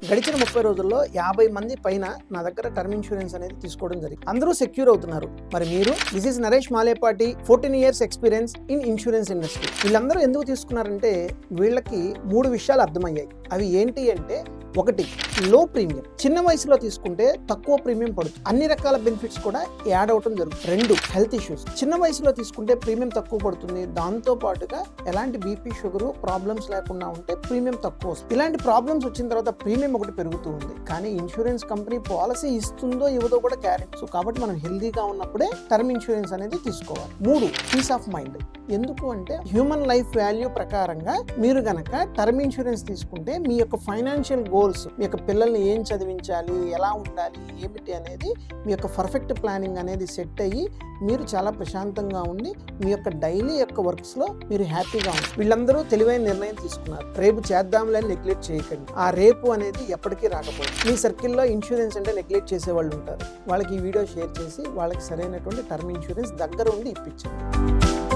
గడిచిన 30 రోజుల్లో 50 మంది పైన నా దగ్గర టర్మ్ ఇన్సూరెన్స్ అనేది తీసుకోవడం జరిగింది. అందరూ సెక్యూర్ అవుతున్నారు. మరి మీరు? This is Naresh Malepati, 14 years experience in insurance industry. వీళ్ళందరూ ఎందుకు తీసుకున్నారంటే వీళ్ళకి 3 విషయాలు అర్థమయ్యాయి. అవి ఏంటి అంటే, ఒకటి, లో ప్రీమియం. చిన్న వయసులో తీసుకుంటే తక్కువ ప్రీమియం పడుతుంది. అన్ని రకాల బెనిఫిట్స్ కూడా యాడ్ అవడం జరుగుతుంది. 2, హెల్త్ ఇష్యూస్. చిన్న వయసులో తీసుకుంటే ప్రీమియం తక్కువ పడుతుంది. దాంతో పాటుగా ఎలాంటి బీపీ, షుగర్ ప్రాబ్లమ్స్ లేకుండా ఉంటే ప్రీమియం తక్కువ వస్తుంది. ఇలాంటి ప్రాబ్లమ్స్ వచ్చిన తర్వాత ప్రీమియం ఒకటి పెరుగుతూ ఉంది. కానీ ఇన్సూరెన్స్ కంపెనీ పాలసీ ఇస్తుందో ఇవ్వదో కూడా గ్యారెంటీ. సో కాబట్టి మనం హెల్దీగా ఉన్నప్పుడే టర్మ్ ఇన్సూరెన్స్ అనేది తీసుకోవాలి. 3, పీస్ ఆఫ్ మైండ్. ఎందుకు అంటే హ్యూమన్ లైఫ్ వాల్యూ ప్రకారంగా మీరు గనక టర్మ్ ఇన్సూరెన్స్ తీసుకుంటే మీ యొక్క ఫైనాన్షియల్ గోల్స్, మీ యొక్క పిల్లల్ని ఏం చదివించాలి, ఎలా ఉండాలి, ఏమిటి అనేది మీ యొక్క పర్ఫెక్ట్ ప్లానింగ్ అనేది సెట్ అయ్యి మీరు చాలా ప్రశాంతంగా ఉండి మీ యొక్క డైలీ యొక్క వర్క్స్ లో మీరు హ్యాపీగా ఉంటారు. వీళ్ళందరూ తెలివైన నిర్ణయం తీసుకున్నారు. రేపు చేద్దాంలే నెగ్లెక్ట్ చేయకండి. ఆ రేపు అనేది ఎప్పటికీ రాకపోతుంది. మీ సర్కిల్లో ఇన్సూరెన్స్ అంటే నెగ్లెక్ట్ చేసే వాళ్ళు ఉంటారు. వాళ్ళకి ఈ వీడియో షేర్ చేసి వాళ్ళకి సరైనటువంటి టర్మ్ ఇన్సూరెన్స్ దగ్గర ఉండి ఇప్పించండి.